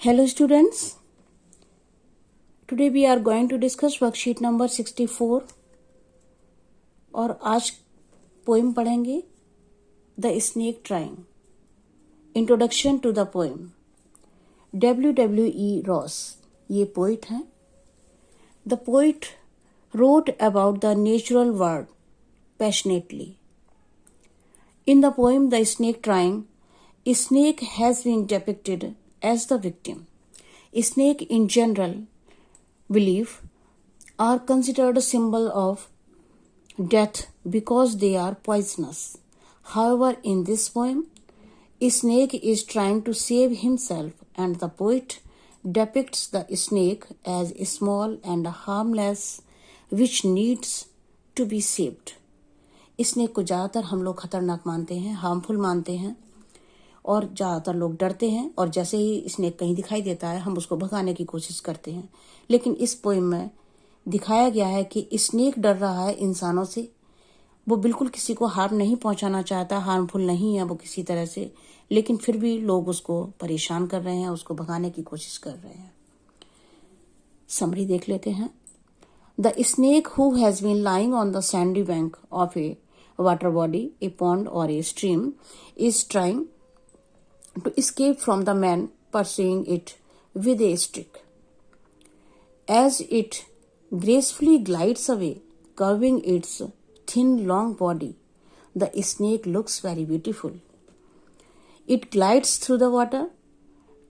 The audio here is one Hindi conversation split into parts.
Hello students, today we are going to discuss worksheet number 64 और आज पोएम पढ़ेंगे the snake trying. Introduction to the poem. W. Ross ये पोइट हैं. The poet wrote about the natural world passionately. In the poem The Snake Trying, a snake has been depicted as the victim. Snake in general belief are considered a symbol of death because they are poisonous. However, in this poem, a snake is trying to save himself and the poet depicts the snake as small and harmless which needs to be saved. Snake को ज़्यादातर हम लोग खतरनाक मानते हैं, हार्मफुल मानते हैं और ज़्यादातर लोग डरते हैं और जैसे ही स्नेक कहीं दिखाई देता है हम उसको भगाने की कोशिश करते हैं. लेकिन इस पोएम में दिखाया गया है कि स्नेक डर रहा है इंसानों से. वो बिल्कुल किसी को हार्म नहीं पहुंचाना चाहता, हार्मफुल नहीं है वो किसी तरह से, लेकिन फिर भी लोग उसको परेशान कर रहे हैं, उसको भगाने की कोशिश कर रहे हैं. समरी देख लेते हैं. The snake who has been lying on the sandy bank of a water body, a pond or a stream, is trying to escape from the man pursuing it with a stick. As it gracefully glides away, curving its thin long body, the snake looks very beautiful. It glides through the water,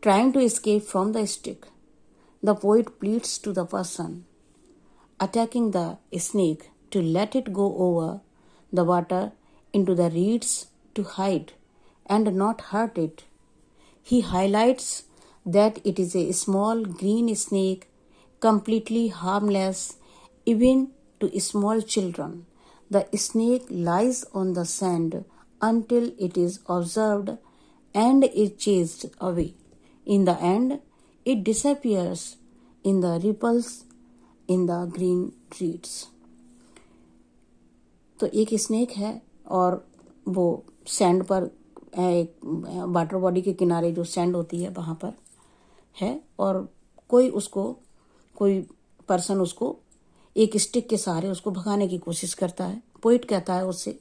trying to escape from the stick. The poet pleads to the person attacking the snake to let it go over the water into the reeds to hide and not hurt it. He highlights that it is a small green snake, completely harmless even to small children. The snake lies on the sand until it is observed and is chased away. In the end, it disappears in the ripples in the green reeds. तो एक स्नेक है और वो सैंड पर, वाटर बॉडी के किनारे जो सैंड होती है वहाँ पर है और कोई पर्सन उसको एक स्टिक के सहारे उसको भगाने की कोशिश करता है. पोइट कहता है उससे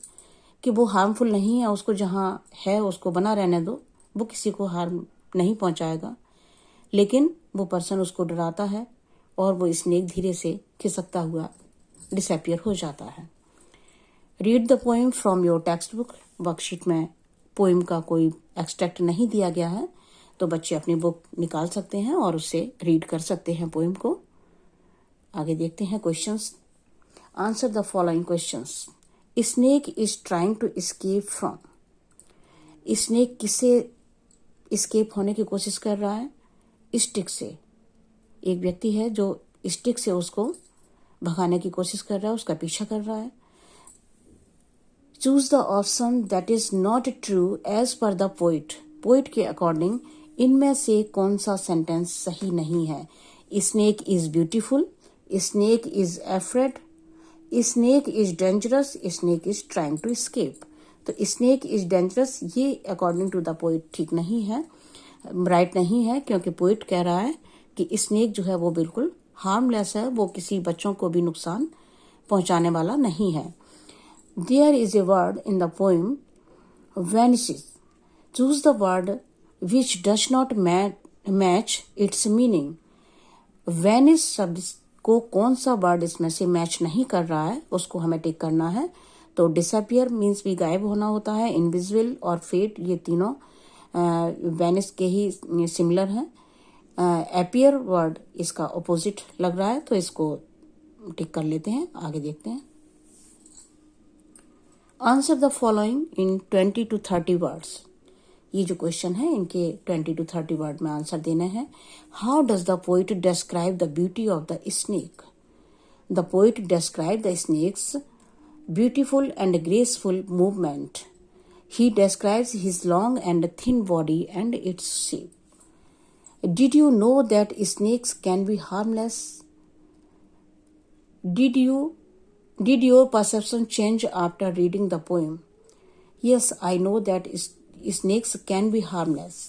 कि वो हार्मफुल नहीं है, उसको जहाँ है उसको बना रहने दो, वो किसी को हार्म नहीं पहुँचाएगा. लेकिन वो पर्सन उसको डराता है और वो स्नेक धीरे से खिसकता हुआ डिसअपियर हो जाता है. Read the poem from your text book. Worksheet में पोएम का कोई एक्सट्रैक्ट नहीं दिया गया है, तो बच्चे अपनी बुक निकाल सकते हैं और उससे रीड कर सकते हैं पोएम को. आगे देखते हैं questions. Answer the following questions. Snake is trying to escape from. Snake किससे एस्केप होने की कोशिश कर रहा है? स्टिक से. एक व्यक्ति है जो स्टिक से उसको भगाने की कोशिश कर रहा है, उसका पीछा कर रहा है. Choose the option that is not true as per the poet. Poet के अकॉर्डिंग इनमें से कौन सा सेंटेंस सही नहीं है? Snake is beautiful, snake is afraid, snake is dangerous, snake is trying to escape. तो स्नेक इज डेंजरस ये अकॉर्डिंग टू द पोइट ठीक नहीं है, राइट नहीं है, क्योंकि पोइट कह रहा है कि स्नेक जो है वो बिल्कुल हार्मलेस है, वो किसी बच्चों को भी नुकसान पहुंचाने वाला नहीं है. There is a word in the poem vanishes. Choose the word which does not match its meaning. Vanish शब्द को कौन सा वर्ड इसमें से मैच नहीं कर रहा है उसको हमें टिक करना है. तो disappear मीन्स भी गायब होना होता है, invisible और fade ये तीनों vanish के ही सिमिलर हैं. appear वर्ड इसका ऑपोजिट लग रहा है, तो इसको टिक कर लेते हैं. आगे देखते हैं. Answer the following in 20 to 30 words. ये जो क्वेश्चन है इनके 20 to 30 वर्ड में आंसर देने हैं. How does the poet describe the beauty of the snake? The poet describe the snake's beautiful and graceful movement. He describes his long and thin body and its shape. Did you know that snakes can be harmless? Did your perception change after reading the poem? Yes, I know that snakes can be harmless.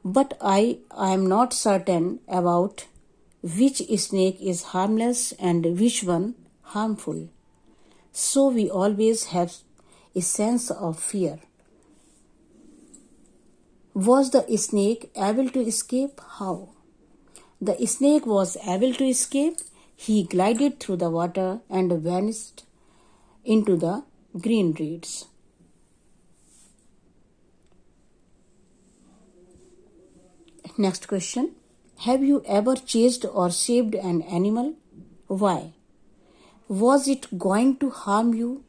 but I am not certain about which snake is harmless and which one harmful. So we always have a sense of fear. Was the snake able to escape? How? The snake was able to escape. He glided through the water and vanished into the green reeds. Next question. Have you ever chased or saved an animal? Why? Was it going to harm you?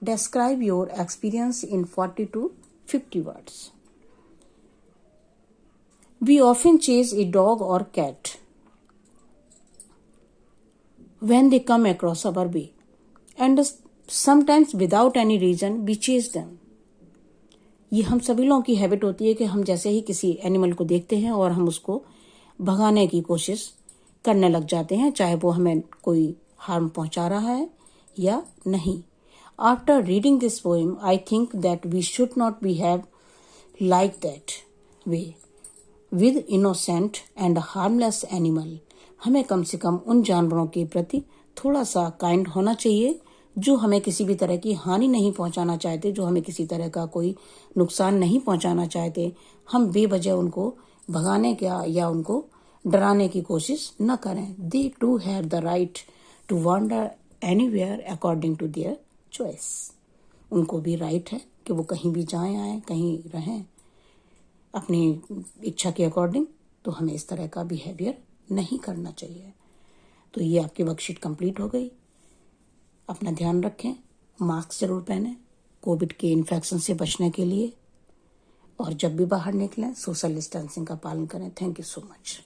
Describe your experience in 40 to 50 words. We often chase a dog or cat when they come across our way, and sometimes without any reason we chase them. ये हम सभी लोगों की हैबिट होती है कि हम जैसे ही किसी एनिमल को देखते हैं और हम उसको भगाने की कोशिश करने लग जाते हैं, चाहे वो हमें कोई हार्म पहुंचा रहा है या नहीं. After reading this poem, I think that we should not behave like that way with innocent and harmless animal. हमें कम से कम उन जानवरों के प्रति थोड़ा सा काइंड होना चाहिए जो हमें किसी भी तरह की हानि नहीं पहुंचाना चाहते, जो हमें किसी तरह का कोई नुकसान नहीं पहुंचाना चाहते. हम बेवजह उनको भगाने का या उनको डराने की कोशिश न करें. They too have the right to wander anywhere according to their choice. उनको भी राइट है कि वो कहीं भी जाएं आए, कहीं रहें अपनी इच्छा के अकॉर्डिंग. तो हमें इस तरह का बिहेवियर नहीं करना चाहिए. तो ये आपकी वर्कशीट कंप्लीट हो गई. अपना ध्यान रखें, मास्क जरूर पहनें कोविड के इन्फेक्शन से बचने के लिए, और जब भी बाहर निकलें सोशल डिस्टेंसिंग का पालन करें. Thank you so much.